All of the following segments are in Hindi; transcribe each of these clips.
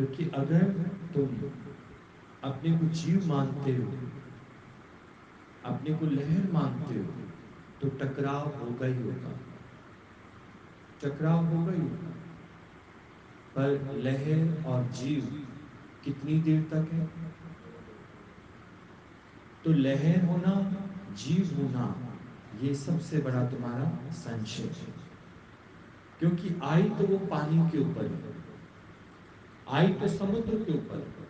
क्योंकि अगर तुम अपने को जीव मानते हो, अपने को लहर मानते हो, तो टकराव होगा ही होगा, टकराव होगा ही होगा। पर लहर और जीव कितनी देर तक है? तो लहर होना, जीव होना, ये सबसे बड़ा तुम्हारा संशय है। क्योंकि आई तो वो पानी के ऊपर है, आई तो समुद्र के ऊपर है,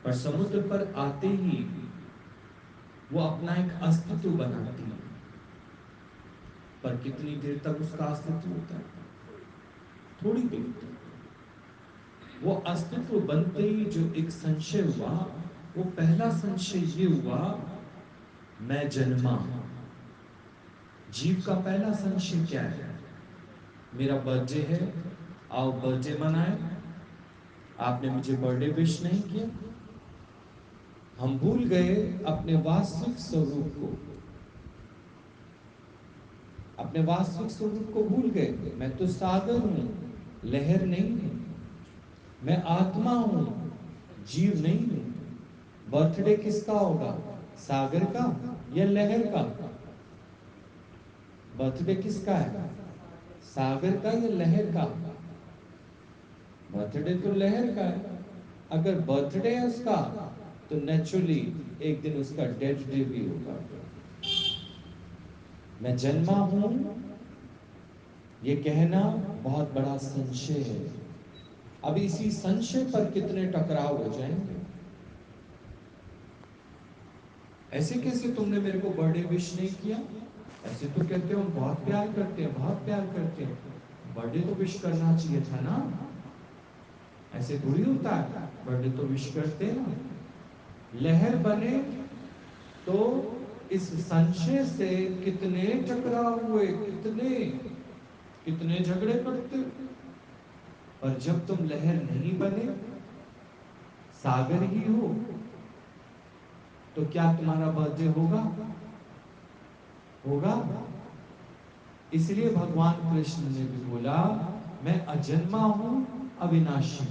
पर समुद्र पर आते ही वो अपना एक अस्तित्व बनाती है। पर कितनी देर तक उसका अस्तित्व होता है? थोड़ी देर तक। वो अस्तित्व बनते ही जो एक संशय हुआ, वो पहला संशय ये हुआ, मैं जन्मा। जीव का पहला संशय क्या है? मेरा बर्थडे है, आओ बर्थडे मनाए। आपने मुझे बर्थडे विश नहीं किया। हम भूल गए अपने वास्तविक स्वरूप को, अपने वास्तविक स्वरूप को भूल गए। मैं तो सागर हूं, लहर नहीं हूं। मैं आत्मा हूं, जीव नहीं हूं। बर्थडे किसका होगा? सागर का या लहर का? बर्थडे किसका है? सागर का या लहर का? बर्थडे तो लहर का है। अगर बर्थडे है उसका, तो नेचुरली एक दिन उसका डेथ डे भी होगा। मैं जन्मा हूं, ये कहना बहुत बड़ा संशय है। अब इसी संशय पर कितने टकराव हो जाएंगे। ऐसे कैसे तुमने मेरे को बर्थडे विश नहीं किया? ऐसे तो कहते हो हम बहुत प्यार करते हैं, बहुत प्यार करते हैं, बर्थडे तो विश करना चाहिए था ना। ऐसे थोड़ी होता है, बर्थडे तो विश करते हैं ना। लहर बने तो इस संशय से कितने टकराव हुए, कितने कितने झगड़े करते। पर जब तुम लहर नहीं बने, सागर ही हो, तो क्या तुम्हारा बर्थडे होगा? होगा। इसलिए भगवान कृष्ण ने भी बोला, मैं अजन्मा हूं, अविनाशी।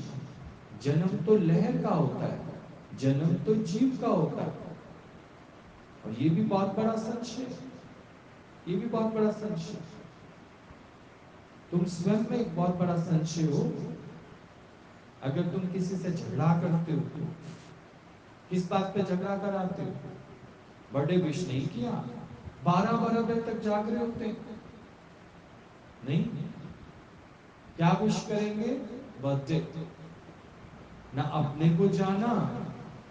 जन्म तो लहर का होता है, जन्म तो जीव का होता है। और ये भी बहुत बड़ा सच है, ये भी बहुत बड़ा संशय। तुम स्वयं में एक बहुत बड़ा संशय हो। अगर तुम किसी से झगड़ा करते हो, तो किस बात पे झगड़ा कराते हो? बर्थडे विश नहीं किया, 12-12 बजे तक जाग रहे होते नहीं। क्या विश करेंगे? बर्थडे। ना अपने को जाना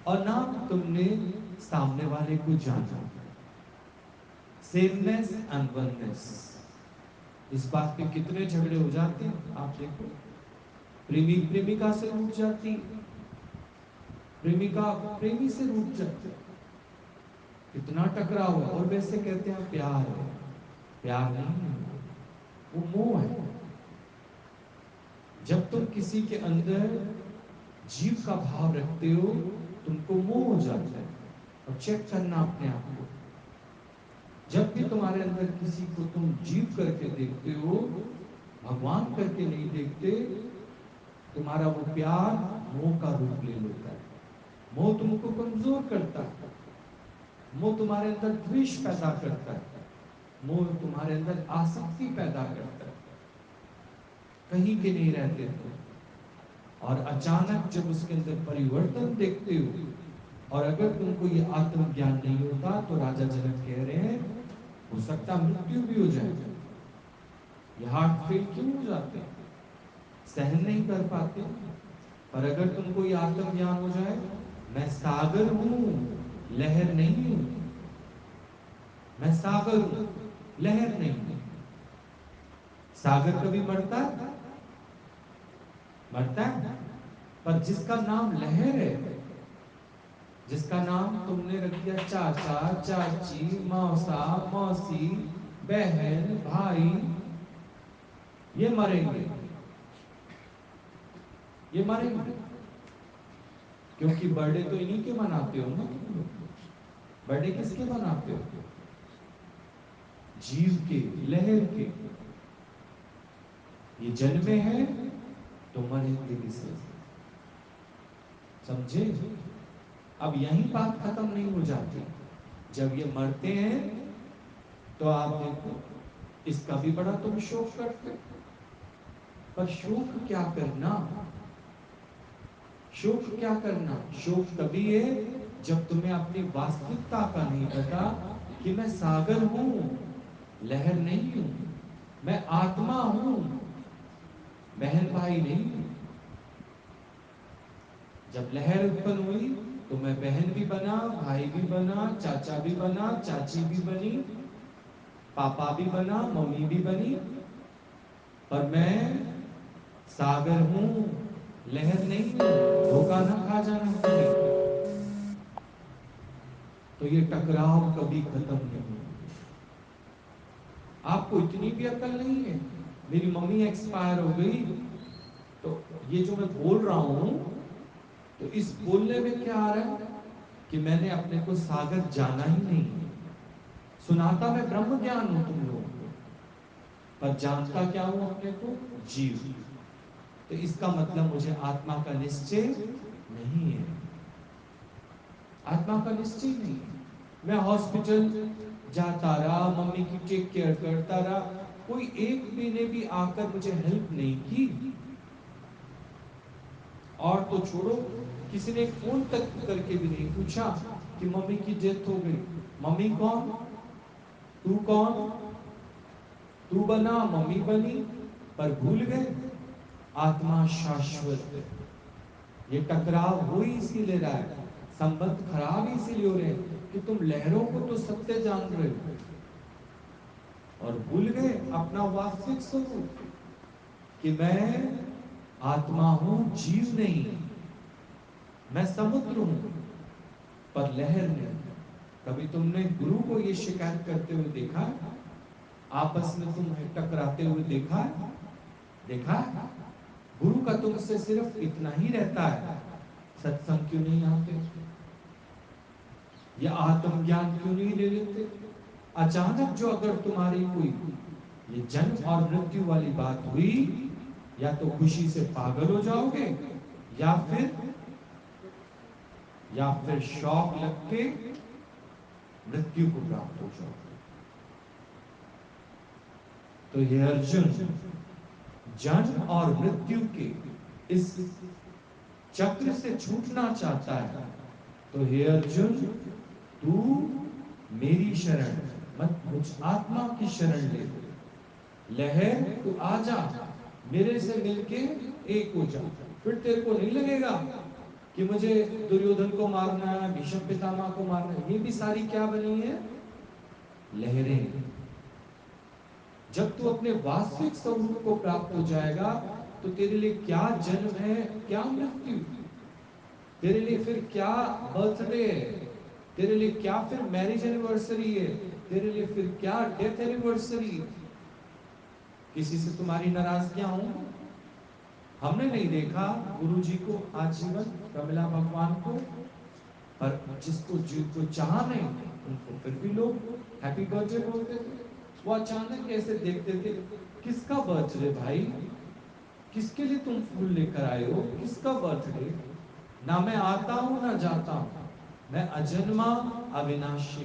और ना तुमने सामने वाले को जाना। सेमनेस एंड वननेस, इस बात पे कितने झगड़े हो जाते हैं। आप देखो, प्रेमी प्रेमिका से रूठ जाती, प्रेमिका प्रेमी से रूठ जाती, कितना टकराव है। और वैसे कहते हैं प्यार है, प्यार नहीं है, वो मोह है। जब तुम किसी के अंदर जीव का भाव रखते हो, तुमको मोह हो जाता है। और चेक करना अपने आप को, जब भी तुम्हारे अंदर किसी को तुम जीव करके देखते हो, भगवान करके नहीं देखते, तुम्हारा वो प्यार मोह का रूप ले लेता है। मोह तुमको कमजोर करता है, मोह तुम्हारे अंदर द्वेष पैदा करता है, मोह तुम्हारे अंदर आसक्ति पैदा करता है, कहीं के नहीं रहते तुम। और अचानक जब उसके अंदर परिवर्तन देखते हो, और अगर तुमको ये आत्मज्ञान नहीं होता, तो राजा जनक कह रहे हैं, हो सकता मृत्यु भी हो जाए। ये हार्ट फेल क्यों हो जाते हैं? सहन नहीं कर पाते। पर अगर तुमको ये आत्मज्ञान हो जाए, मैं सागर हूं, लहर नहीं हूं। मैं सागर हूं, लहर नहीं हूं। सागर कभी मरता है? मरता है। पर जिसका नाम लहर है, जिसका नाम तुमने रख दिया चाचा, चाची, मौसा, मौसी, बहन, भाई, ये मरेंगे, ये मरेंगे। क्योंकि बर्थडे तो इन्हीं के मनाते हो ना तुम लोग। बर्थडे किसके मनाते हो? जीव के, लहर के। ये जन्मे हैं, तो मरेंगे भी सही। समझे? अब यही बात खत्म नहीं हो जाती। जब ये मरते हैं तो आप देखो, इसका भी बड़ा तुम शोक करते, पर शोक क्या करना? शोक क्या करना? शोक तभी है जब तुम्हें अपनी वास्तविकता का नहीं पता कि मैं सागर हूं, लहर नहीं हूं, मैं आत्मा हूं, बहन भाई नहीं हूं। जब लहर उत्पन्न हुई तो मैं बहन भी बना, भाई भी बना, चाचा भी बना, चाची भी बनी, पापा भी बना, मम्मी भी बनी, पर मैं सागर हूं, लहर नहीं हूं। धोखा ना खा जाना कभी। तो ये टकराव कभी खत्म नहीं होंगे। आपको इतनी भी अकल नहीं है। मेरी मम्मी एक्सपायर हो गई, तो ये जो मैं बोल रहा हूं, तो इस बोलने में क्या आ रहा है कि मैंने अपने को सागर जाना ही नहीं है। सुनाता मैं ब्रह्म ज्ञान हूं तुम लोगों को, पर जानता क्या हूं अपने को? जीव। तो इसका मतलब मुझे आत्मा का निश्चय नहीं है। आत्मा का निश्चय नहीं है। मैं हॉस्पिटल जाता रहा, मम्मी की टेक केयर करता रहा, कोई एक भी ने भी आकर मुझे हेल्प नहीं की। और तो छोड़ो, किसी ने फोन तक करके भी नहीं पूछा कि मम्मी की डेथ हो गई। मम्मी कौन? तू कौन? तू बना, मम्मी बनी, पर भूल गए आत्मा शाश्वत है। ये टकराव हो ही इसीलिए रहा है, संबंध खराब ही इसीलिए हो रहे हैं कि तुम लहरों को तो सत्य जान रहे हो और भूल गए अपना वास्तविक स्वरूप कि मैं आत्मा हूं, जीव नहीं। मैं समुद्र हूं, पर लहर नहीं। कभी तुमने गुरु को ये शिकायत करते हुए देखा? आपस में तुम्हें टकराते हुए देखा? देखा? गुरु का तुमसे सिर्फ इतना ही रहता है, सत्संग क्यों नहीं आते? या आत्म ज्ञान क्यों नहीं ले लेते? अचानक जो अगर तुम्हारी कोई ये जन्म और मृत्यु वाली बात हुई, या तो खुशी से पागल हो जाओगे, या फिर शौक लग के मृत्यु को प्राप्त हो जाओगे। तो ये अर्जुन जन्म और मृत्यु के इस चक्र से छूटना चाहता है। तो हे अर्जुन, तू मेरी शरण मत, मुझ आत्मा की शरण ले। लहर तू आ जा, मेरे से मिलके एक हो जा। फिर तेरे को नहीं लगेगा कि मुझे दुर्योधन को मारना है, भीष्म पितामह को मारना है। ये भी सारी क्या बनी है? लहरें। जब तू अपने वास्तविक स्वरूप को प्राप्त हो जाएगा, तो तेरे लिए क्या जन्म है, क्या मृत्यु, तेरे लिए फिर क्या बर्थडे है, तेरे लिए क्या फिर मैरिज एनिवर्सरी है, तेरे लिए फिर क्या डेथ एनिवर्सरी। किसी से तुम्हारी नाराजगियां होंगी? हमने नहीं देखा गुरु जी को आजीवन, कमला भगवान को, पर जिसको जिनको चाह नहीं उनको फिर भी लोग हैप्पी बर्थडे बोलते थे। वो अचानक कैसे देखते थे, किसका बर्थडे भाई, किसके लिए तुम फूल लेकर आए हो, किसका बर्थडे? ना मैं आता हूं ना जाता हूं, मैं अजन्मा अविनाशी।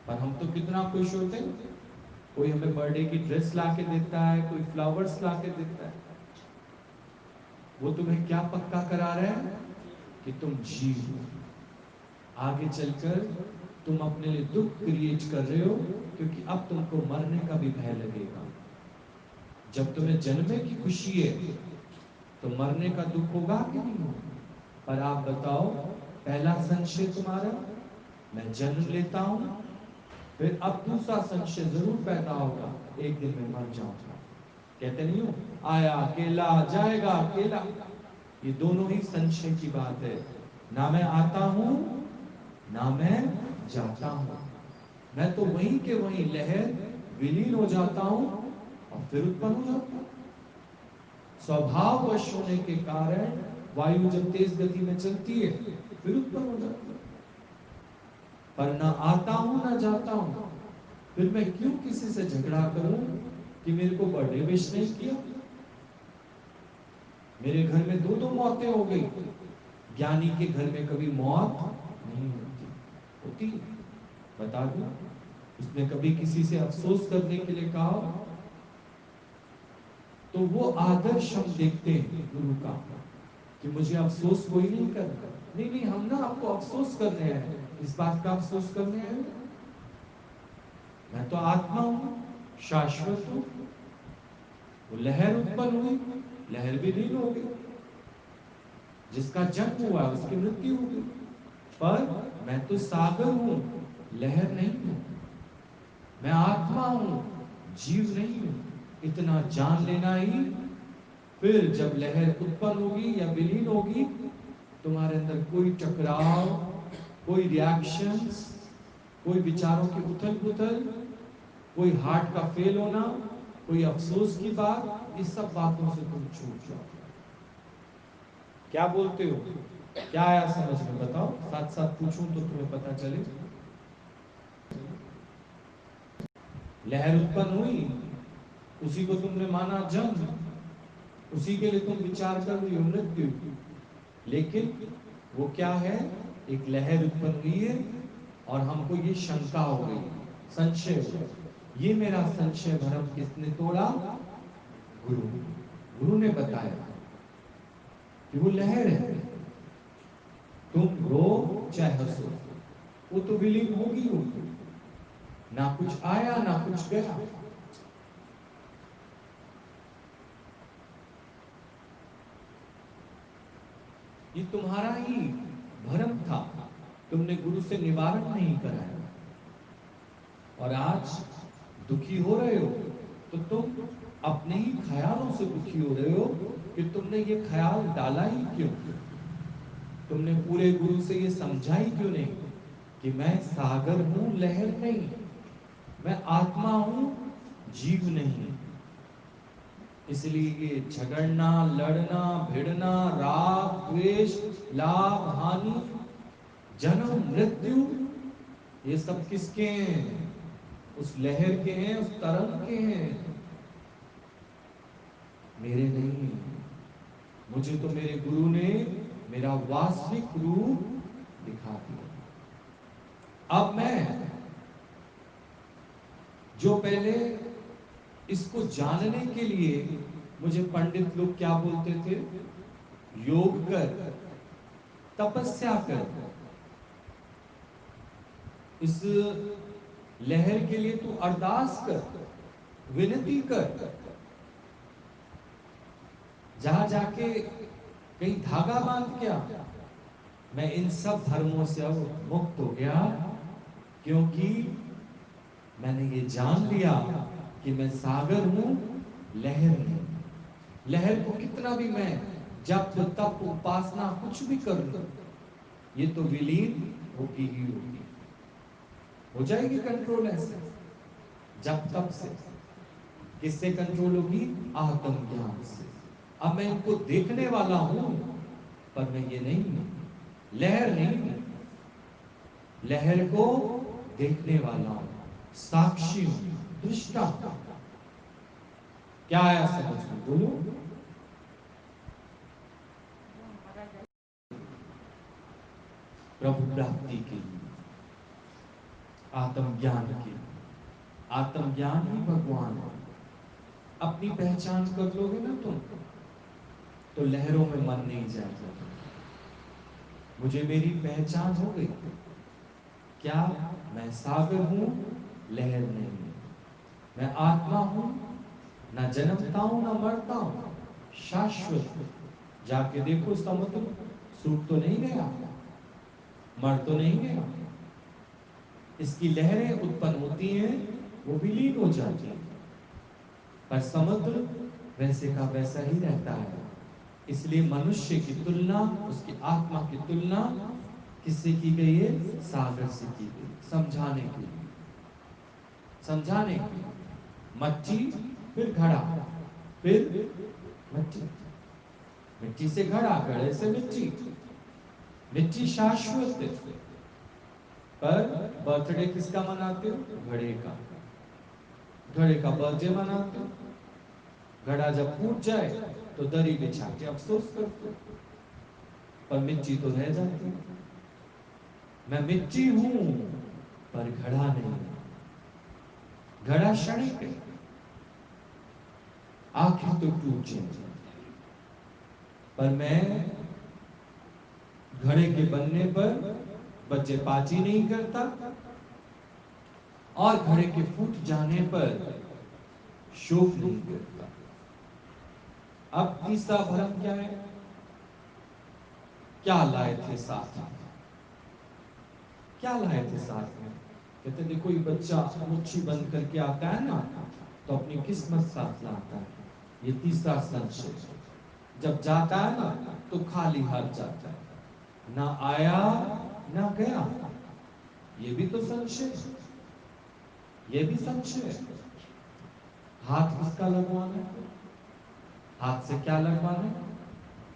पर हम तो कितना खुश होते हैं, कोई हमें बर्थडे की ड्रेस ला के देता है, कोई फ्लावर्स ला के देता है। वो तुम्हें क्या पक्का करा रहा है कि तुम जीव हो। आगे चलकर तुम अपने लिए दुख क्रिएट कर रहे हो, क्योंकि अब तुमको मरने का भी भय लगेगा। जब तुम्हें जन्मे की खुशी है, तो मरने का दुख होगा कि नहीं होगा? पर आप बताओ, पहला संशय तुम्हारा, मैं जन्म लेता हूं, फिर अब दूसरा संशय जरूर पैदा होगा, एक दिन मैं मर जाऊंगा। कहते नहीं हो, आया अकेला जाएगा अकेला। ये दोनों ही संशय की बात है। ना मैं आता हूं ना मैं जाता हूं, मैं तो वहीं के वहीं लहर विलीन हो जाता हूं और फिर उत्पन्न हो जाता हूं। स्वभाववश होने के कारण वायु जब तेज गति में चलती है फिर उत्पन्न हो जाती है। पर ना आता हूं ना जाता हूं, फिर मैं क्यों किसी से झगड़ा करूं कि मेरे को बर्थडे विश नहीं किया? मेरे घर में दो दो मौतें हो गई। ज्ञानी के घर में कभी मौत नहीं होती। होती बता दो, उसने कभी किसी से अफसोस करने के लिए कहा? तो वो आदर्श हम देखते हैं गुरु का, कि मुझे अफसोस कोई नहीं करता। नहीं नहीं, हम ना आपको अफसोस करने हैं। इस बात का अफसोस करने हैं, मैं तो आत्मा हूं, शाश्वत हूं। वो लहर उत्पन्न हुई, लहर विलीन हो गई। जिसका जन्म हुआ उसकी मृत्यु हो गई। पर मैं तो सागर हूं, लहर नहीं हूं। मैं आत्मा हूं, जीव नहीं हूं। इतना जान लेना ही, फिर जब लहर उत्पन्न होगी या विलीन होगी, तुम्हारे अंदर कोई टकराव, कोई रिएक्शंस, कोई विचारों की उथल पुथल, कोई हार्ट का फेल होना, कोई अफसोस की बात, इस सब बातों से तुम छूट जाओ। क्या बोलते हो? क्या आया समझ में? बताओ, साथ साथ पूछूं तो तुम्हें पता चले। लहर उत्पन्न हुई, उसी को तुमने माना जन्म, उसी के लिए तुम विचार कर रही हो मृत्यु। लेकिन वो क्या है? एक लहर उत्पन्न हुई है और हमको ये शंका हो गई, संशय हो गया। ये मेरा संशय भ्रम किसने तोड़ा? गुरु। गुरु ने बताया कि वो लहर है, तुम रो चाहे हंसो, वो तो विलीन होगी होगी। ना कुछ आया ना कुछ गया। ये तुम्हारा ही भ्रम था, तुमने गुरु से निवारण नहीं कराया। और आज दुखी हो रहे हो तो तुम अपने ही ख्यालों से दुखी हो रहे हो कि तुमने ये ख्याल डाला ही क्यों? तुमने पूरे गुरु से ये समझा ही क्यों नहीं कि मैं सागर हूं, लहर नहीं। मैं आत्मा हूं, जीव नहीं। इसलिए ये झगड़ना, लड़ना, भिड़ना, राग द्वेष, लाभ हानि, जन्म मृत्यु, ये सब किसके हैं? उस लहर के हैं, उस तरंग के हैं, मेरे नहीं। मुझे तो मेरे गुरु ने मेरा वास्तविक रूप दिखा दिया। अब मैं, जो पहले इसको जानने के लिए मुझे पंडित लोग क्या बोलते थे? योग कर, तपस्या कर, इस लहर के लिए तू अरदास कर, विनती कर, जहां जाके कहीं धागा बांध क्या। मैं इन सब धर्मों से अब मुक्त हो गया, क्योंकि मैंने ये जान लिया कि मैं सागर हूं, लहर नहीं। लहर को कितना भी मैं जप तप उपासना कुछ भी कर लूं, ये तो विलीन होगी ही होगी। हो जाएगी कंट्रोल ऐसे, जप तप से। किससे कंट्रोल होगी? आत्म ज्ञान से। अब मैं इनको देखने वाला हूं, पर मैं ये नहीं हूं, लहर नहीं हूं। लहर को देखने वाला हूं, साक्षी हूं, दृष्टा हूं। क्या आया समझ में? बोलो। प्रभु प्राप्ति के लिए, आत्मज्ञान के लिए। आत्मज्ञान ही भगवान है। अपनी पहचान कर लोगे ना तुम, तो लहरों में मन नहीं जाएगा। मुझे मेरी पहचान हो गई, क्या मैं सागर हूं, लहर नहीं। मैं आत्मा हूं, ना जन्मता हूं ना मरता हूं, शाश्वत। जाके देखो समुद्र, सूख तो नहीं गया, मर तो नहीं गया। इसकी लहरें उत्पन्न होती हैं, वो विलीन हो जाती हैं, पर समुद्र वैसे का वैसा ही रहता है। इसलिए मनुष्य की तुलना, उसकी आत्मा की तुलना किससे की गई है? सागर से की गई। समझाने के लिए, समझाने के लिए। मट्टी, फिर घड़ा, फिर मिट्टी, मिट्टी से घड़ा, घड़े से मिट्टी। मिट्टी शाश्वत है। पर बर्थडे किसका मनाते हो? घड़े का। घड़े का बर्थडे मनाते हो। घड़ा जब फूट जाए तो दरी बिछा के अफसोस करते, पर मिट्टी तो रह जाती। मैं मिट्टी हूं पर घड़ा नहीं, घड़ा क्षणिक है, आखिर तो टूट जाए, पर मैं घड़े के बनने पर बच्चे पाची नहीं करता, और घड़े के फूट जाने पर शोक नहीं करता। अब तीसरा भरम क्या है? क्या लाए थे साथ में? क्या लाए थे साथ में? कहते देखो, ये बच्चा मुट्ठी बंद करके आता है ना, तो अपनी किस्मत साथ लाता है। ये तीसरा संशय। जब जाता है ना तो खाली हाथ जाता है, ना आया ना गया। ये भी तो संशय, ये भी संशय। हाथ किसका लगवाना है? हाथ से क्या लगवाना है?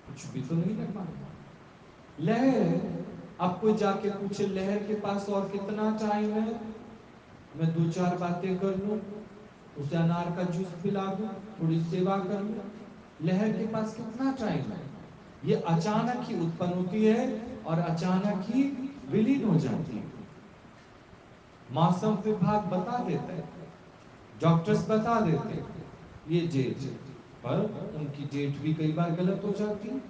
कुछ भी तो नहीं लगवाना। लहर, अब कोई जाके पूछे लहर के पास और कितना टाइम है, मैं 2-4 बातें कर लूं, उसे अनार का जूस पिला दूं, थोड़ी सेवा कर लूं, लहर के पास कितना टाइम है? ये अचानक ही उत्पन्न होती है और अचानक ही विलीन हो जाती है। मौसम विभाग बता देता है, डॉक्टर्स बता देते हैं ये डेट, पर उनकी डेट भी कई बार गलत हो जाती है।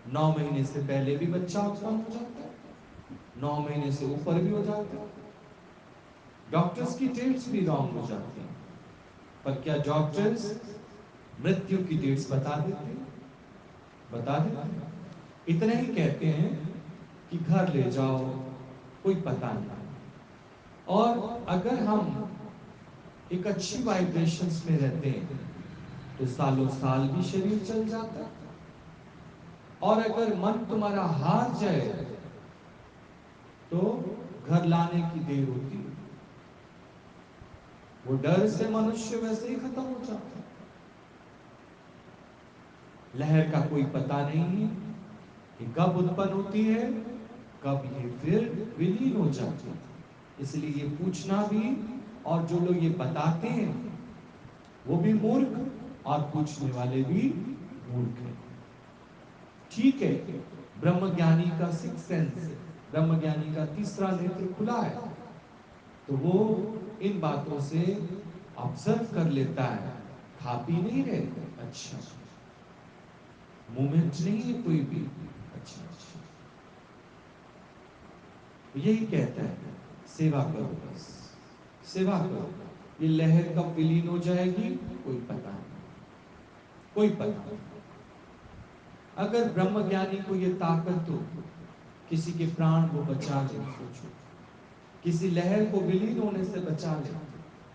9 महीने से पहले भी बच्चा उत्पन्न हो जाता है, 9 महीने से ऊपर भी हो जाता है। डॉक्टर्स की डेट्स भी रॉन्ग हो जाती हैं। पर क्या डॉक्टर्स मृत्यु की डेट्स बता देते हैं? बता देते हैं। इतना ही कहते हैं कि घर ले जाओ, कोई पता नहीं। और अगर हम एक अच्छी वाइब्रेशंस में रहते हैं तो सालों साल भी शरीर चल जाता है। और अगर मन तुम्हारा हार जाए तो घर लाने की देर होती है। वो डर से मनुष्य वैसे ही खत्म हो जाता है। लहर का कोई पता नहीं है कि कब उत्पन्न होती है, कब ये फिर विलीन हो जाती है। इसलिए ये पूछना भी, और जो लोग ये बताते हैं वो भी मूर्ख, और पूछने वाले भी मूर्ख हैं। ठीक है, ब्रह्मज्ञानी का सिक्स सेंस, ब्रह्मज्ञानी का तीसरा नेत्र खुला है, तो वो इन बातों से ऑब्जर्व कर लेता है। खा पी नहीं रहे, अच्छा, मूवमेंट नहीं है कोई भी, अच्छा अच्छा, यही कहता है सेवा करो, बस सेवा करो। ये लहर कब विलीन हो जाएगी कोई पता नहीं, कोई पता नहीं। अगर ब्रह्मज्ञानी को ये ताकत हो किसी के प्राण को बचा ले, सोचो किसी लहर को विलीन होने से बचा ले,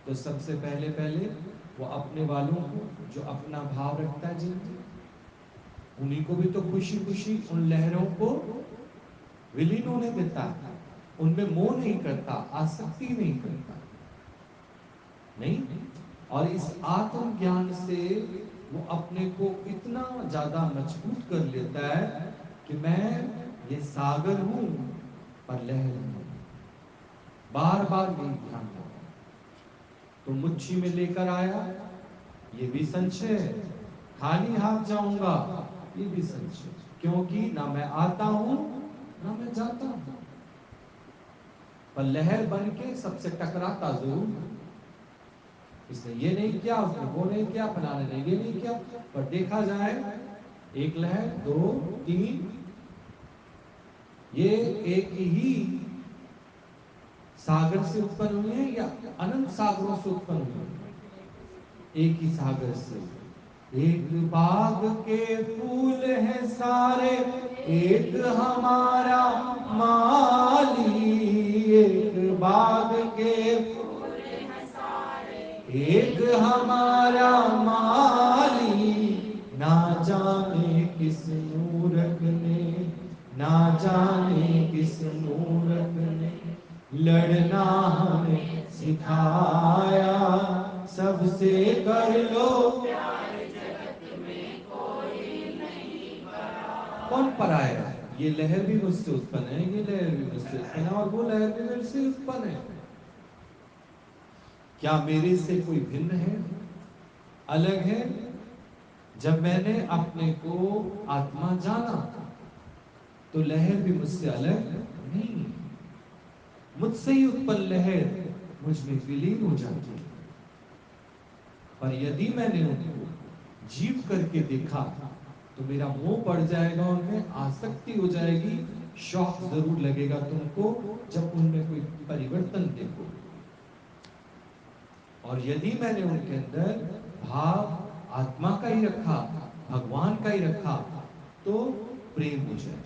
तो सबसे पहले पहले वो अपने वालों को, जो अपना भाव रखता है जिनसे, उन्हीं को भी तो खुशी खुशी उन लहरों को विलीन होने देता है। उनमें मोह नहीं करता, आसक्ति नहीं करता, नहीं। और इस आत्म ज्ञान से वो अपने को इतना ज्यादा मजबूत कर लेता है कि मैं ये सागर हूं पर लहर हूं। बार बार यही ध्यान रखो। तो मुट्ठी में लेकर आया, ये भी संशय है। खाली हाथ जाऊंगा, ये भी संशय, क्योंकि ना मैं आता हूं ना मैं जाता हूं। पर लहर बन के सबसे टकराता जरूर। इसने ये नहीं किया, उसने वो नहीं किया, फलाने ने ये नहीं किया, पर देखा जाए एक लहर, 2, 3, ये एक ही सागर से उत्पन्न हुए हैं या अनंत सागरों से उत्पन्न हुए हैं? एक ही सागर से। एक बाग के फूल हैं सारे, एक हमारा माली। एक बाग के फूल हैं सारे, एक हमारा माली। ना जाने किस मूर्ख ने, ना जाने किस मूर्ख ने लड़ना हमें सिखाया। सबसे कर लो प्यार, जगत में कोई नहीं पराया। कौन पराया? ये लहर भी मुझसे उत्पन्न है, ये लहर भी मुझसे उत्पन्न है, और वो लहर भी मेरे से उत्पन्न है। क्या मेरे से कोई भिन्न है, अलग है? जब मैंने अपने को आत्मा जाना तो लहर भी मुझसे अलग नहीं, मुझसे ही उत्पन्न लहर मुझ में विलीन हो जाती है। पर यदि मैंने उनको जीव करके देखा तो मेरा मोह पड़ जाएगा, उनमें आसक्ति हो जाएगी, शौक जरूर लगेगा तुमको जब उनमें कोई परिवर्तन देखो। और यदि मैंने उनके अंदर भाव आत्मा का ही रखा, भगवान का ही रखा, तो प्रेम हो जाए।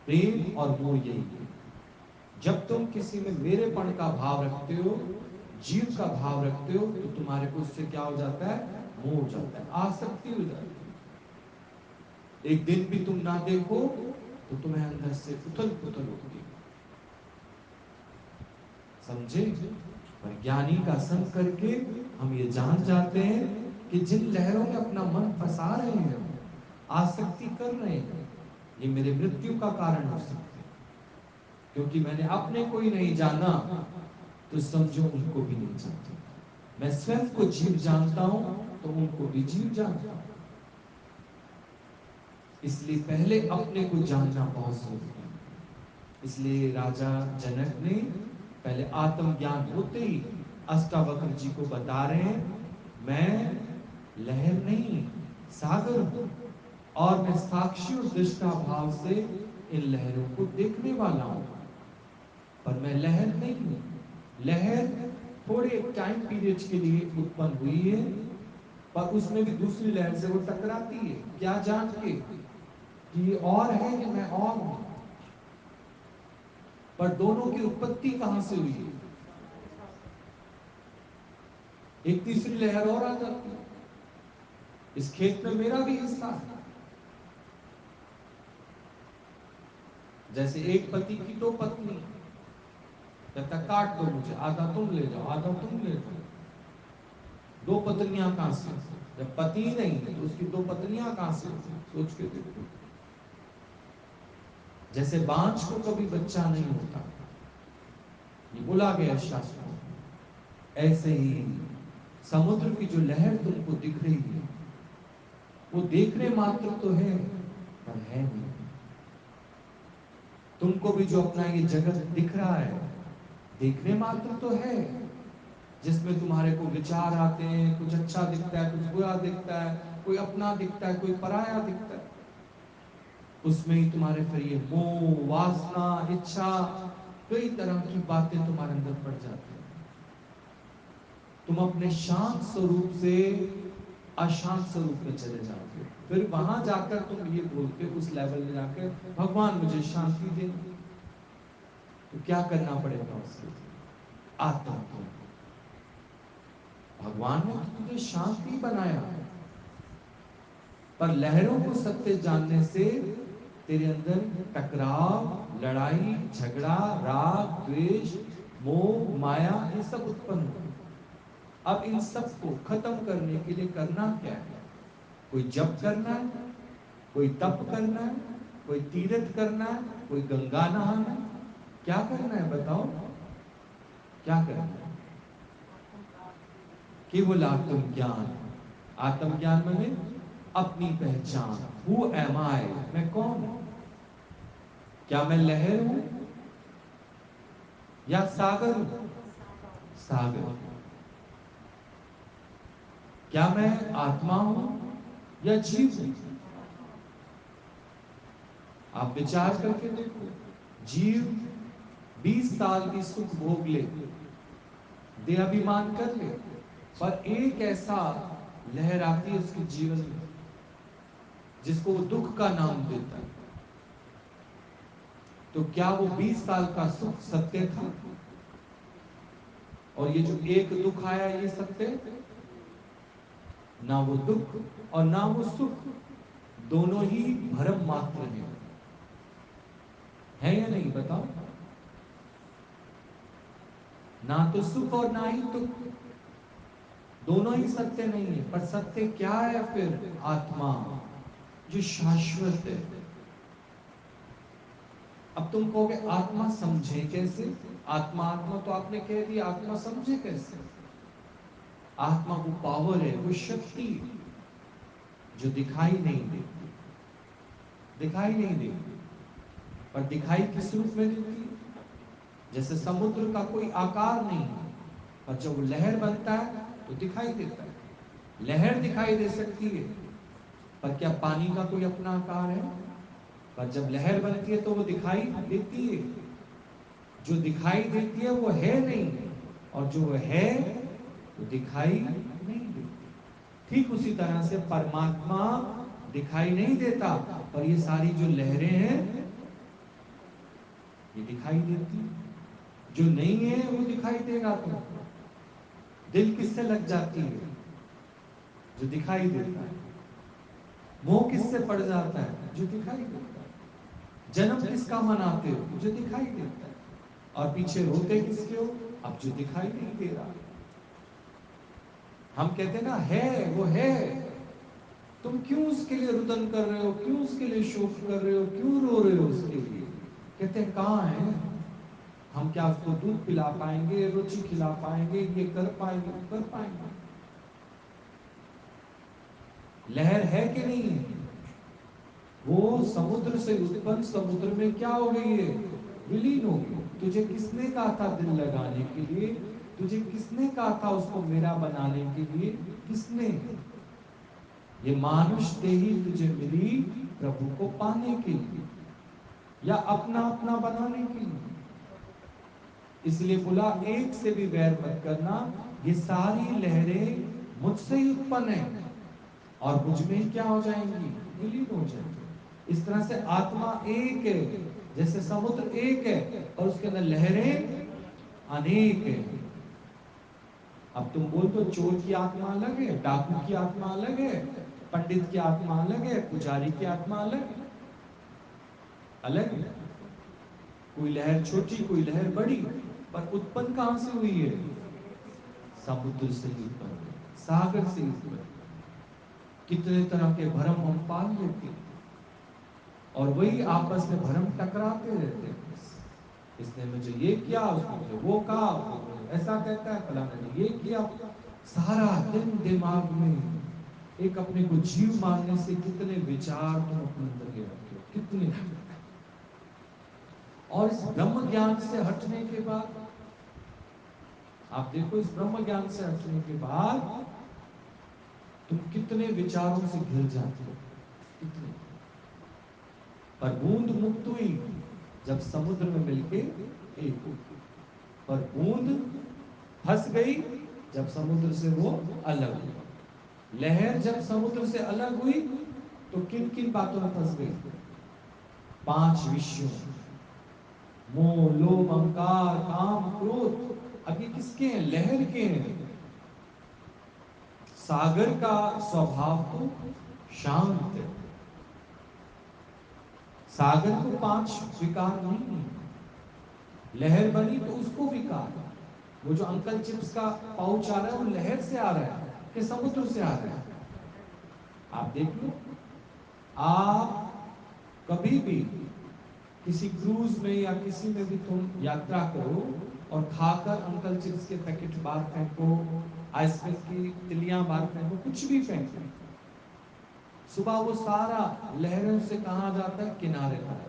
प्रेम और मोह यही है। जब तुम किसी में मेरेपन का भाव रखते हो, जीव का भाव रखते हो, तो तुम्हारे को उससे क्या हो जाता है? मोह हो जाता है, आसक्ति हो जाती है। एक दिन भी तुम ना देखो तो तुम्हें अंदर से उथल पुथल होती है। समझे? पर ज्ञानी का संग करके हम ये जान जाते हैं कि जिन लहरों में अपना मन फंसा रहे हैं, आसक्ति कर रहे हैं, ये मेरे मृत्यु का कारण हो सकते हैं। क्योंकि मैंने अपने को ही नहीं जाना तो समझो उनको भी नहीं जानता। मैं स्वयं को जीव जानता हूं तो उनको भी जीव जानता हूं। इसलिए पहले अपने को जानना बहुत जरूरी है। इसलिए राजा जनक ने पहले आत्मज्ञान होते ही अष्टावक्र जी को बता रहे हैं, मैं लहर नहीं सागर हूं, और मैं साक्षी और दृष्टा भाव से इन लहरों को देखने वाला हूं। पर मैं लहर नहीं हूं। लहर थोड़े टाइम पीरियड के लिए उत्पन्न हुई है, पर उसमें भी दूसरी लहर से वो टकराती है, क्या जान के कि ये और है कि मैं और हूं। पर दोनों की उत्पत्ति कहां से हुई है? एक तीसरी लहर और आ जाती है, इस खेत में मेरा भी हिस्सा है। जैसे एक पति की दो पत्नी, कहता काट दो मुझे, आधा तुम ले जाओ आधा तुम ले जाओ। दो पत्नियां कहां से? जब पति ही नहीं तो उसकी दो पत्नियां कहां से? सोच के देखो। जैसे बांझ को कभी बच्चा नहीं होता, ये बोला गया शास्त्रों में, ऐसे ही समुद्र की जो लहर तुमको दिख रही है, वो देखने मात्र तो है पर है नहीं। तुमको भी जो अपना ये जगत दिख रहा है, देखने मात्र तो है, जिसमें तुम्हारे को विचार आते हैं, कुछ अच्छा दिखता है, कुछ बुरा दिखता है, कोई अपना दिखता है, कोई पराया दिखता है। उसमें ही तुम्हारे फिर ये मोह, वासना, इच्छा, कई तरह की बातें तुम्हारे अंदर पड़ जाती हैं। तुम अपने शांत स्वरूप से अशांत स्वरूप में चले जाते हो। फिर वहां जाकर तुम ये बोलते हो, उस लेवल में जाकर, भगवान मुझे शांति दे। तो क्या करना पड़ेगा उसके लिए? आत्मज्ञान। भगवान ने तो तुझे शांति बनाया, पर लहरों को सत्य जानने से तेरे अंदर टकराव, लड़ाई, झगड़ा, राग, द्वेष, मोह, माया, ये सब उत्पन्न हो। अब इन सब को खत्म करने के लिए करना क्या है? कोई जप करना है, कोई तप करना है, कोई तीर्थ करना है, कोई गंगा नहाना है, क्या करना है बताओ? क्या करना है? केवल आत्मज्ञान। आत्मज्ञान माने अपनी पहचान। हु एम आई? मैं कौन हूं? क्या मैं लहर हूं या सागर हूं? सागर। क्या मैं आत्मा हूं या जीव हूं? आप विचार करके देखो। जीव 20 साल की सुख भोग ले, देहाभिमान कर ले, पर एक ऐसा लहर आती है उसके जीवन में जिसको वो दुख का नाम देता है। तो क्या वो 20 साल का सुख सत्य था? और ये जो एक दुख आया, ये सत्य? ना वो दुख और ना वो सुख, दोनों ही भ्रम मात्र है या नहीं बताओ? ना तो सुख और ना ही दुख, दोनों ही सत्य नहीं है। पर सत्य क्या है फिर? आत्मा, जो शाश्वत है। अब तुम कहोगे आत्मा समझे कैसे? आत्मा आत्मा तो आपने कह दिया, आत्मा समझे कैसे? आत्मा वो पावर है, वो शक्ति, जो दिखाई नहीं देती, दिखाई नहीं देती, पर दिखाई किस रूप में देती है? जैसे समुद्र का कोई आकार नहीं है, पर जब लहर बनता है तो दिखाई देता है। लहर दिखाई दे सकती है, पर क्या पानी का कोई अपना आकार है? पर जब लहर बनती है तो वो दिखाई देती है। जो दिखाई देती है वो है नहीं, और जो है वो दिखाई नहीं देती। ठीक उसी तरह से परमात्मा दिखाई नहीं देता, पर ये सारी जो लहरें हैं ये दिखाई देती। जो नहीं है वो दिखाई देगा। तो दिल किससे लग जाती है? जो दिखाई देता है। मोह किससे पड़ जाता है? जो दिखाई देता है। जन्म किसका मनाते हो? जो दिखाई देता है। और पीछे रोते किसके हो? अब जो दिखाई नहीं दे रहा। हम कहते ना है, वो है, तुम क्यों उसके लिए रुदन कर रहे हो, क्यों उसके लिए शोक कर रहे हो, क्यों रो रहे हो उसके लिए? कहते हैं कहाँ है? हम क्या उसको दूध पिला पाएंगे, रुचि खिला पाएंगे, ये कर पाएंगे, कर पाएंगे? लहर है कि नहीं है? वो समुद्र से उत्पन्न समुद्र में क्या हो गई है? विलीन हो गई। तुझे किसने कहा था दिल लगाने के लिए? तुझे किसने कहा था उसको मेरा बनाने के लिए? किसने? ये मानुष देही तुझे मिली प्रभु को पाने के लिए, या अपना अपना बनाने के लिए? इसलिए बोला एक से भी वैर मत करना, ये सारी लहरें मुझसे ही उत्पन्न है और मुझ में ही क्या हो जाएंगी? विलीन हो जाएंगी। इस तरह से आत्मा एक है, जैसे समुद्र एक है और उसके अंदर लहरें अनेक है। अब तुम बोल तो चोर की आत्मा अलग है, डाकू की आत्मा अलग है, पंडित की आत्मा अलग है, पुजारी की आत्मा अलग है, अलग है। कोई लहर छोटी, कोई लहर बड़ी, पर उत्पन्न कहां से हुई है? समुद्र से ही उत्पन्न, सागर से ही उत्पन्न। कितने तरह के भ्रम हम पाल लेते हैं, और वही आपस में भ्रम टकराते रहते हैं। इसने मुझे ये किया, उसने मुझे वो कहा, ऐसा कहता है, फलाना ने ये किया। सारा दिन दिमाग में एक अपने को जीव मानने से कितने विचार तुम अपने अंदर के रखते हो, कितने। और इस ब्रह्म ज्ञान से हटने के बाद आप देखो, इस ब्रह्म ज्ञान से हटने के बाद तुम कितने विचारों से घिर जाते हो, कितने। पर बूंद मुक्त हुई जब समुद्र में मिलके एक हो, पर बूंद फंस गई जब समुद्र से वो अलग हुई। लहर जब समुद्र से अलग हुई तो किन किन बातों में फंस गई? 5 विषयों, मोह, लोभ, अहंकार, काम, क्रोध। अब ये किसके हैं? लहर के हैं। सागर का स्वभाव तो शांत है। सागर को 5 विकार नहीं है। लहर बनी तो उसको विकार। वो जो अंकल चिप्स का पाउच आ रहा है वो लहर से आ रहा है कि समुद्र से आ रहा है? आप देख लो, आप कभी भी किसी क्रूज में या किसी में भी तुम यात्रा करो और खाकर अंकल चिप्स के पैकेट बाहर फेंको, आइसक्रीम की तिलियां बाहर फेंको, कुछ भी फेंको, सुबह वो सारा लहरों से कहां जाता है? किनारे पर।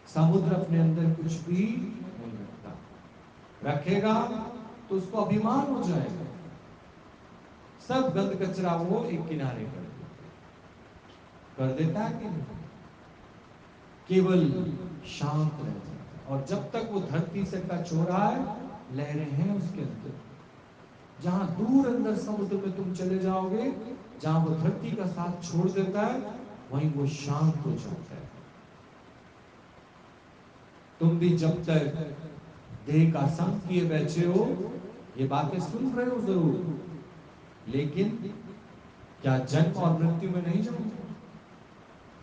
समुद्र अपने अंदर कुछ भी नहीं रखता, रखेगा तो उसको अभिमान हो जाएगा। सब गंद कचरा वो एक किनारे कर देता है कि नहीं? केवल शांत रह जाता है। और जब तक वो धरती से टच हो रहा है, लहरें हैं उसके अंदर। जहां दूर अंदर समुद्र में तुम चले जाओगे, जहां वो धरती का साथ छोड़ देता है, वहीं वो शांत हो जाता है। तुम भी जब तक देह का संग किए बैठे हो, ये बातें सुन रहे हो जरूर, लेकिन क्या जन्म और मृत्यु में नहीं जाओगे?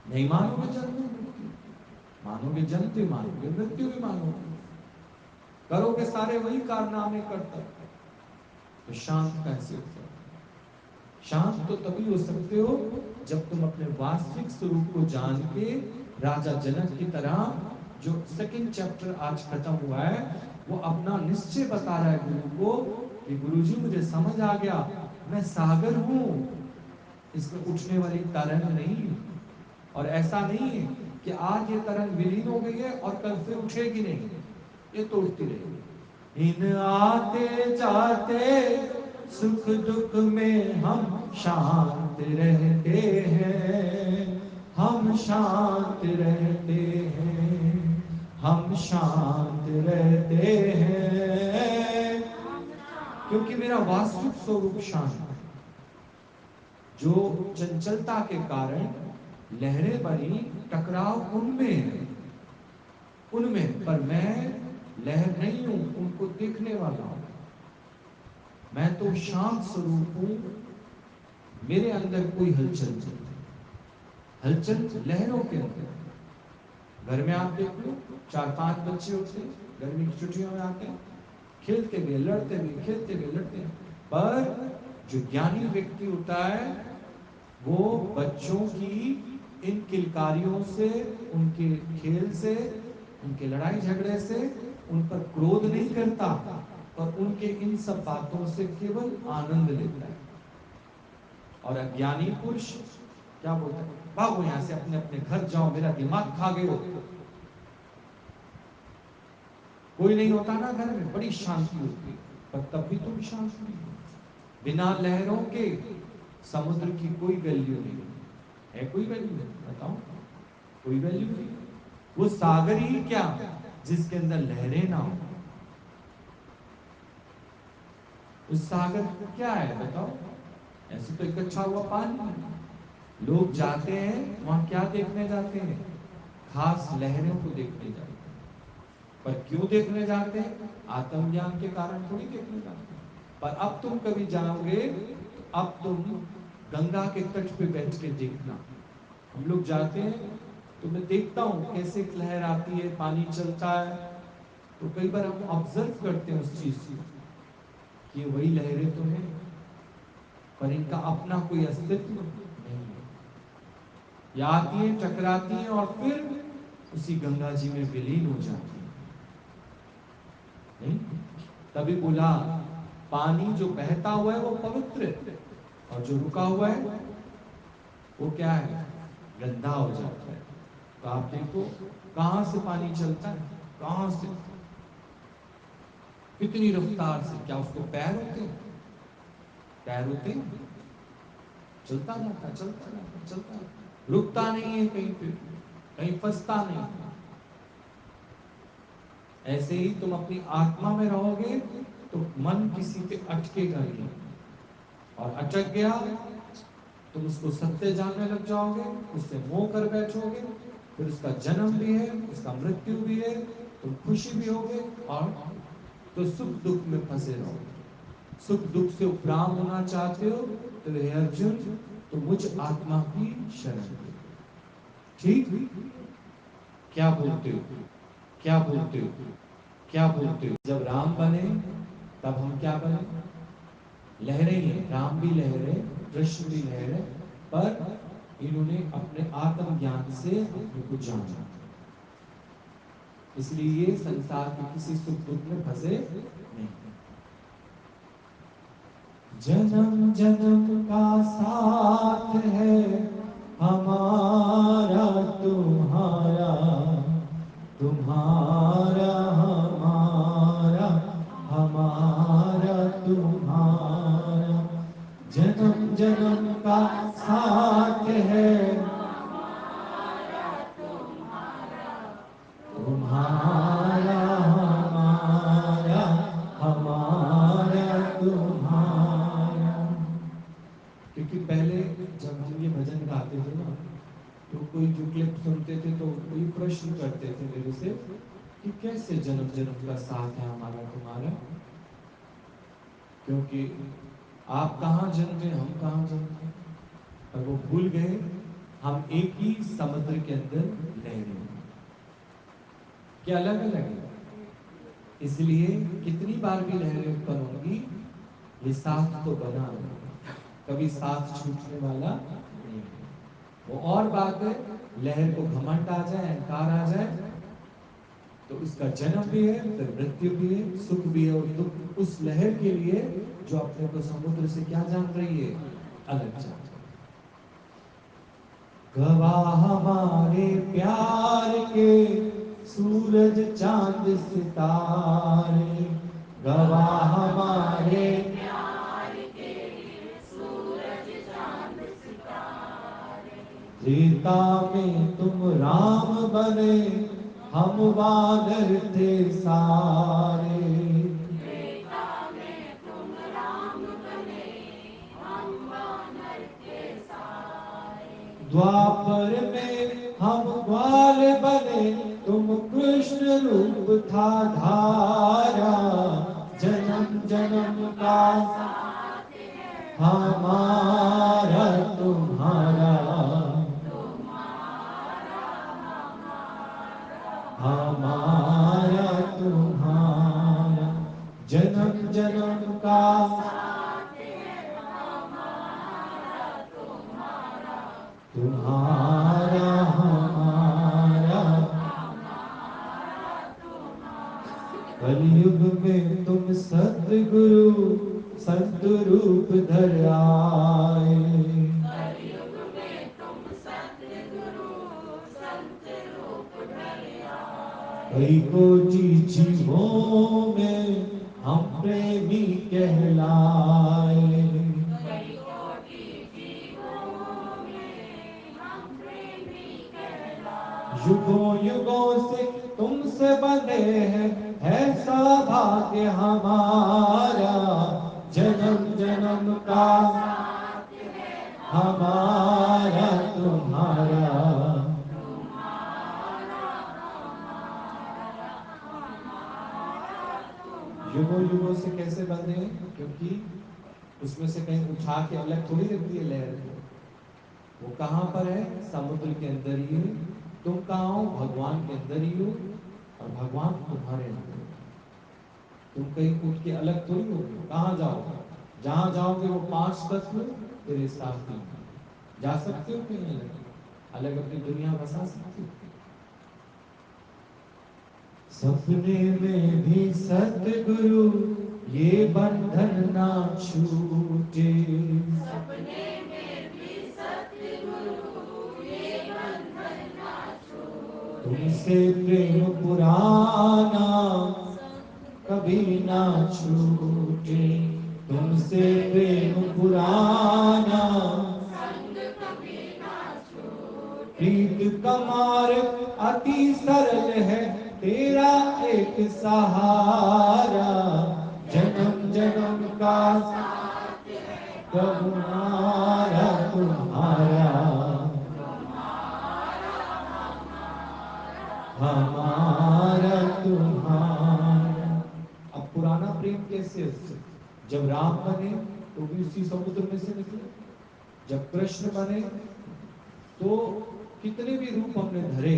नहीं मानोगे जन्म और मृत्यु? मानोगे जन्म भी, मानोगे मृत्यु भी, मानोगे, करोगे सारे वही कारनामे करते, तो शांत कैसे हो सकते? शांत तो तभी हो सकते हो जब तुम अपने वास्तविक स्वरूप को जान के राजा जनक की तरह, जो सेकंड चैप्टर आज खत्म हुआ है, वो अपना निश्चय बता रहा है गुरु को कि गुरुजी मुझे समझ आ गया, मैं सागर हूं, इसमें उठने वाली तरंग नहीं है। और ऐसा नहीं है कि आज ये तरंग विलीन हो गई है और कल फिर उठेगी नहीं, ये तो उठती रहेगी। इन आते जाते सुख दुख में हम शांत रहते हैं, हम शांत रहते हैं, हम शांत रहते हैं, क्योंकि मेरा वास्तविक स्वरूप शांत है। जो चंचलता के कारण लहरें बनी, टकराव उनमें है, उनमें, पर मैं लहर नहीं हूं, उनको देखने वाला हूं। मैं तो शांत स्वरूप हूं, मेरे अंदर कोई हलचल नहीं, हलचल लहरों के अंदर। घर में आप देख लो, 4-5 बच्चे होते हैं, गर्मी की छुट्टियों में आते हैं, खेलते गए, लड़ते गए, खेलते गए, लड़ते हैं। पर जो ज्ञानी व्यक्ति होता है, वो बच्चों की इन किलकारियों से, उनके खेल से, उनके लड़ाई झगड़े से उन पर क्रोध नहीं करता, और उनके इन सब बातों से केवल आनंद लेता है। और अज्ञानी पुरुष क्या बोलता है, भागो यहां से, अपने अपने घर जाओ, मेरा दिमाग खा गए हो। कोई नहीं होता ना घर में, बड़ी शांति होती है, पर तब भी तुम शांत नहीं हो। बिना लहरों के समुद्र की कोई वैल्यू नहीं है, कोई वैल्यू नहीं, बताओ, कोई वैल्यू नहीं। वो सागर ही क्या जिसके अंदर लहरें ना हो। उस सागर क्या है बताओ, ऐसे तो इकट्ठा हुआ पानी। लोग जाते हैं वहां, क्या देखने जाते हैं, खास लहरों को देखने जाते हैं। पर क्यों देखने जाते हैं, आत्मज्ञान के कारण थोड़ी देखने जाते हैं। पर अब तुम कभी जाओगे तो अब तुम गंगा के तट पे बैठ के देखना। हम लोग जाते हैं तो मैं देखता हूँ कैसे एक लहर आती है, पानी चलता है, तो कई बार हम ऑब्जर्व करते हैं उस चीज को कि वही लहरें तो हैं, पर इनका अपना कोई अस्तित्व नहीं है। ये आती हैं, टकराती हैं और फिर उसी गंगा जी में विलीन हो जाती है। नहीं, तभी बोला पानी जो बहता हुआ है वो पवित्र है, और जो रुका हुआ है वो क्या है, गंदा हो जाता है। तो आप देखो कहां से पानी चलता है, कहां से, कितनी रफ्तार से, क्या उसको पैर होते हैं, पैर होते हैं, चलता जाता, चलता जाता, चलता जाता, रुकता नहीं है कहीं पे, कहीं फंसता नहीं। ऐसे ही तुम अपनी आत्मा में रहोगे तो मन किसी पे अटकेगा नहीं, और अटक गया तुम उसको सत्य जानने लग जाओगे, उससे मोह कर बैठोगे, फिर उसका जन्म भी है, उसका मृत्यु भी है, तुम खुशी भी होगे, और तो सुख दुख में फंसे रहोगे। सुख दुख से उपराम होना चाहते हो तो हे अर्जुन, तो मुझ आत्मा की शरण लो। ठीक, क्या बोलते हो, क्या बोलते हो, क्या बोलते हो। जब राम बने तब हम क्या बने, लहरें ही हैं, राम भी लहरें, कृष्ण भी लहरें, पर इन्होंने अपने आत्म ज्ञान से अपने को जाना, इसलिए ये संसार के किसी सुख दुख में फंसे नहीं। जन्म जन्म का साथ है हमारा तुम्हारा, तुम्हारा हमारा, हमारा तुम्हारा, जन्म जन्म का साथ है तुम्हारा, हमारा, हमारा तुम्हारा। क्योंकि पहले जब हम ये भजन गाते थे ना, तो कोई जो क्लिप सुनते थे तो कोई प्रश्न करते थे मेरे से कि कैसे जन्म जन्म का साथ है हमारा तुम्हारा, क्योंकि आप कहाँ जन्मे, हम कहाँ जन्मे, और वो भूल गए हम एक ही समुद्र के अंदर लहरें हैं, क्या अलग अलग है। इसलिए कितनी बार भी लहरें उत्पन्न होंगी, ये साथ तो बना रहेगा, कभी साथ छूटने वाला नहीं है। वो और बात है, लहर को घमंड आ जाए, अहंकार आ जाए, तो इसका जन्म भी है, फिर मृत्यु भी है, सुख भी है और दुख उस लहर के लिए जो अपने को समुद्र से क्या जान रही है, अलग जान रही है। गवाह हमारे प्यार के सूरज चांद सितारे, गवाह हमारे प्यार के सूरज चांद सितारे। त्रेता में तुम राम बने, हम वानर थे सारे। त्रेता में तुम राम बने, हम वानर थे सारे। द्वापर में हम ग्वाल बने, तुम कृष्ण रूप था धारा। जन्म जन्म का साथ है हमारा तुम्हारा, हमारा तुम्हारा। जन्म जन्म का साथ है हमारा तुम्हारा, तुम्हारा हमारा। कलयुग में तुम सतगुरु संत रूप धर आए। कलयुग में तुम सतगुरु संत रूप धर आए। कई कोटि जीवों में हम प्रेमी कहलाए। कई कोटि जीवों में हम प्रेमी कहलाए। युगों युगों से तुमसे बंधे हैं, ऐसा भाग्य हमारा। जन्म जन्म का साथ है हमारा तुम्हारा, युगों युगों से कैसे बंधे हैं? क्योंकि उसमें से कहीं उठा के अलग थोड़ी रख दिए लहर को। वो कहाँ पर है? समुद्र के अंदर ही है। तुम कहाँ हो? भगवान के अंदर ही हो, और भगवान तुम्हारे अंदर। तुम कहीं उठ के अलग थोड़ी हो। कहाँ जाओगे? जहाँ जाओगे वो पांच तत्व तेरे साथ ही जा सकते हो। कहीं अलग अलग अपनी दुनिया बसा सकते हो। सपने में भी सतगुरु ये बंधन ना छूटे। सपने में भी सतगुरु ये बंधन ना छूटे। तुमसे प्रेम पुराना कभी ना छूटे। तुमसे प्रेम पुराना संग कभी ना छूटे। प्रीत का मार्ग अति सरल है, तेरा एक सहारा। जन्म जन्म का साथ है तुम्हारा, तुम्हारा हमारा तुम्हारा। अब पुराना प्रेम कैसे? जब राम बने तो भी उसी समुद्र में से निकले। जब कृष्ण बने तो कितने भी रूप हमने धरे,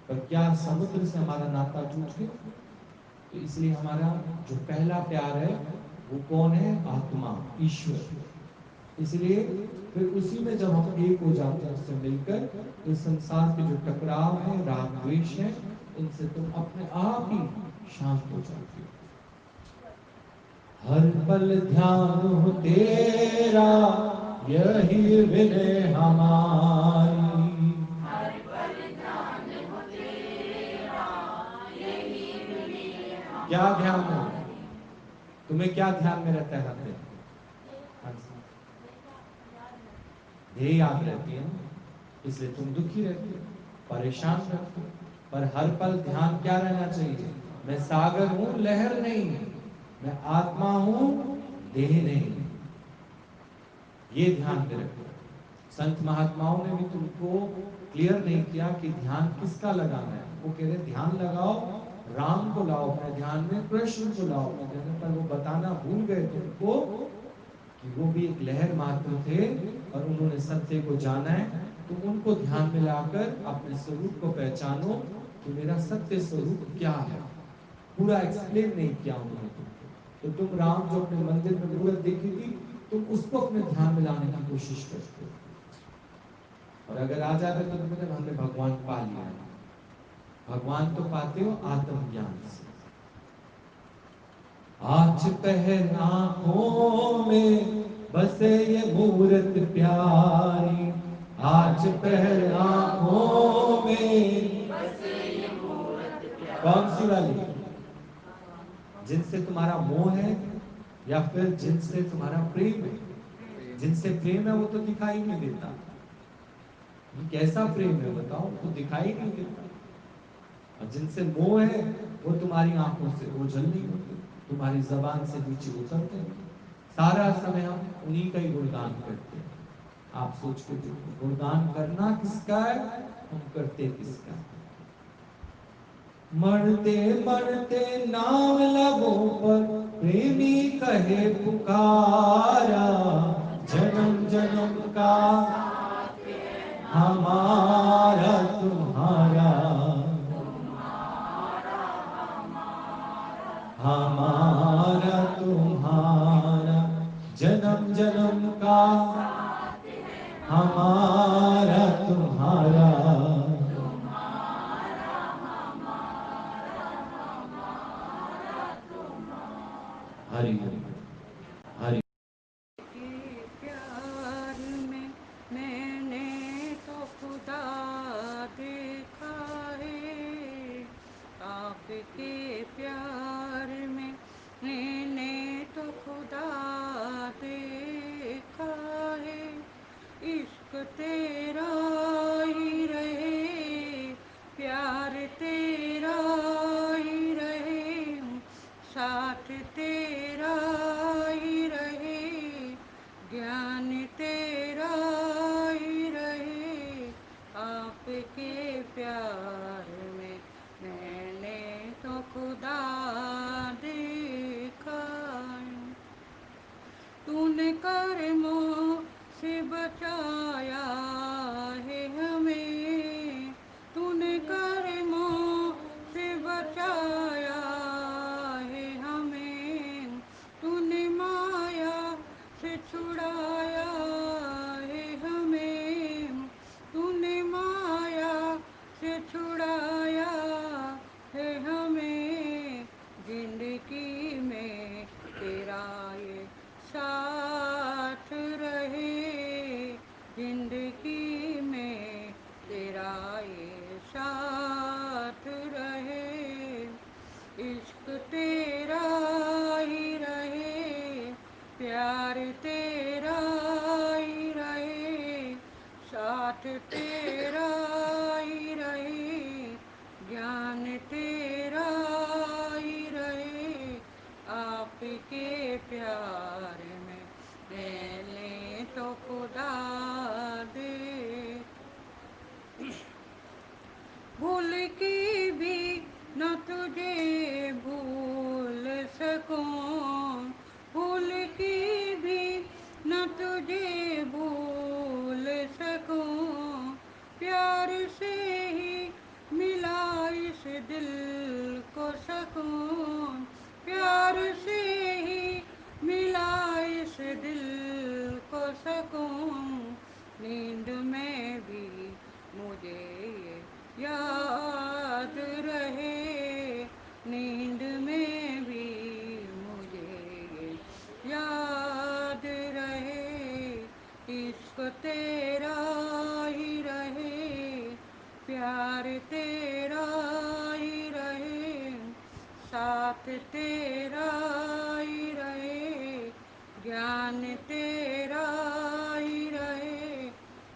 पर क्या समुद्र से हमारा नाता टूट गया? तो इसलिए हमारा जो पहला प्यार है वो कौन है? आत्मा, ईश्वर। इसलिए फिर उसी में जब हम एक हो जाते हैं उससे मिलकर, इस संसार के जो टकराव है, राग द्वेष है, इनसे तुम अपने आप ही शांत हो जाते हो। हर पल ध्यान हो तेरा, यही विनय हमारी। हर पल ध्यान हो तेरा, यही विनय हमारी। क्या ध्यान हो? तुम्हें क्या ध्यान में रहता है? हर दिन ध्येय याद रहती है ना, इसलिए तुम दुखी रहती हो, परेशान रहते हो। पर हर पल ध्यान क्या रहना चाहिए? मैं सागर हूं, लहर नहीं। मैं आत्मा हूं, देह नहीं। ये ध्यान में रखो। संत महात्माओं ने भी तुमको क्लियर नहीं किया कि ध्यान किसका लगाना है। वो कह रहे ध्यान लगाओ, राम को लाओ अपने ध्यान में, कृष्ण को लाओ अपने ध्यान में। पर वो बताना भूल गए तुमको कि वो भी एक लहर मात्र थे और उन्होंने सत्य को जाना है। तो उनको ध्यान में लाकर अपने स्वरूप को पहचानो कि मेरा सत्य स्वरूप क्या है। पूरा एक्सप्लेन नहीं किया उन्होंने तुमको। तो तुम राम जो अपने मंदिर में मूर्त देखी थी, तुम उसको अपने ध्यान में लाने की कोशिश करते हो, और अगर आ जाते तो तुमने हमने भगवान पा लिया। भगवान तो पाते हो आत्मज्ञान से। आज पहर आंखों में बसे ये मूरत प्यारी, आज पहर आंखों में। कौन सी वाली? जिनसे तुम्हारा मोह है या फिर जिनसे तुम्हारा प्रेम है? जिनसे प्रेम है वो तो दिखाई नहीं देता। ये कैसा प्रेम है बताओ, तो दिखाई नहीं देता। और जिनसे मोह है वो तुम्हारी आंखों से ओझल नहीं होते, तुम्हारी जबान से नीचे उतरते हैं। सारा समय हम उन्हीं का ही गुणगान करते हैं। आप सोच के देखो, गुणगान करना किसका है, हम करते किसका है? मरते मरते नाम लबों पर प्रेमी कहे पुकारा, जन्म जन्म का हमारा तुम्हारा, हमारा तुम्हारा, जन्म जन्म का हमारा तुम्हारा। हरि हरि। के प्यार में मैंने तो खुदा देखा है, आपके प्यार में मैंने तो खुदा देखा है। इश्क तेरा ही रहे, प्यार तेरा ही रहे, साथ तेरा ही रहे, ज्ञान तेरा ही रहे, आपके प्यार में मैंने तो खुदा देखा। तूने कर्मों से बचाया है हमें, तूने कर्मों से बचाया है हमें, तूने माया से छुड़ाया है हमें, तूने माया से छुड़ाया है हमें। जिंदगी में तेरा ये साथ रहे, जिंदगी में तेरा ये साथ रहे, इश्क तेरा ही रहे, प्यार तेरा ही रहे, साथ तेरा ही रहे, ज्ञान तेरा ही रहे, आपके प्यार में मैंने तो खुदा दे। भूल के भी न तुझे भूल सकूं, भूल के भी न तुझे भूल सकूं, प्यार से ही मिला इस दिल को सकून, प्यार से ही मिला इस दिल को सकून। नींद में भी मुझे ये याद रहे, नींद में भी मुझे ये याद रहे, इश्क तेरा ही रहे, प्यार तेरा ही रहे, साथ तेरा ही रहे, ज्ञान तेरा ही रहे,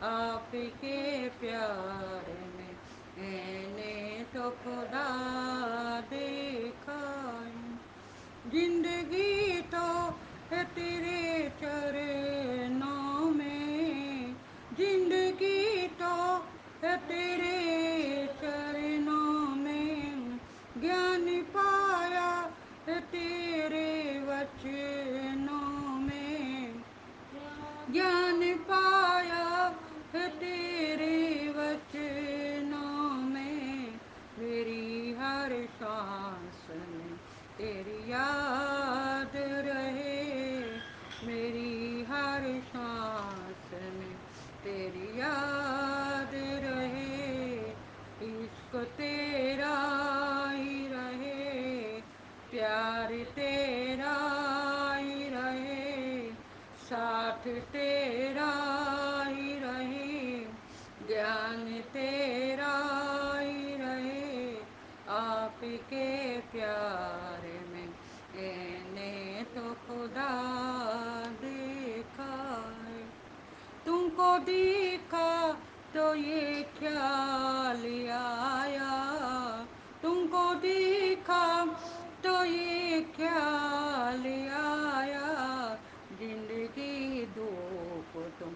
आपके प्यार में मैंने तो खुदा देखा। जिंदगी तो है तेरे चरणों में, जिंदगी तो है तेरे चरणों में, ज्ञान पाया है तेरे वचनों में, ज्ञान पाया है तेरे वचनों में, मेरी हर सांस में तेरी याद रहे, मेरी हर सांस में तेरी याद रहे, इश्क तेरा ही रहे, प्यार तेरा ही रहे, साथ तेरा ही रहे, तो ये ख्याल आया, तुमको देखा तो ये ख्याल आया, जिंदगी धूप तुम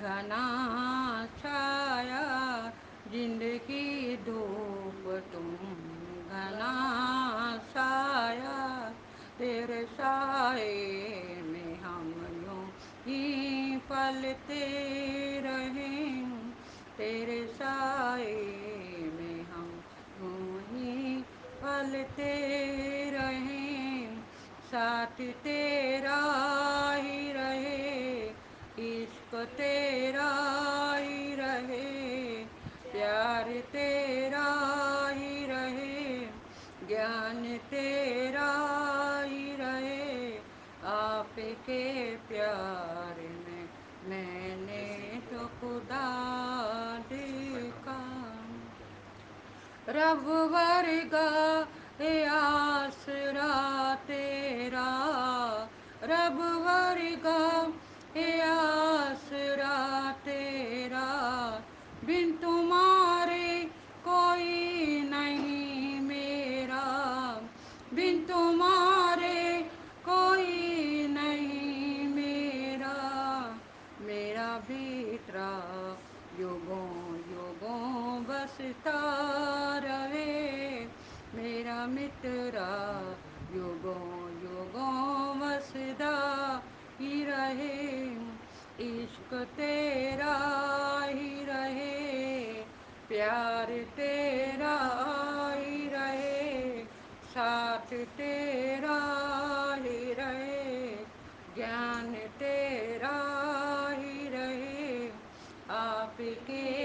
घना छाया, जिंदगी धूप तुम घना छाया, तेरे साए में हम यूं ही पलते रहें, तेरे साए में हम यूं ही पलते रहें, साथ तेरा ही रहे, इश्क तेरा ही रहे, प्यार तेरा ही रहे, ज्ञान तेरा ही रहे, आपके प्यार में मैंने तो खुदा देखा। रब वर्गा है आसरा तेरा, रब वर्गा है आसरा तेरा, बिन तुम्हारे कोई नहीं मेरा, बिन तुम्हारे कोई नहीं मेरा, मेरा भीतरा युगों युगों बसता रहे, मेरा मित्रा युगों युगों बसदा ही रहे, इश्क तेरा ही रहे, प्यार तेरा ही रहे, साथ तेरा ही रहे, ज्ञान तेरा ही रहे, आपके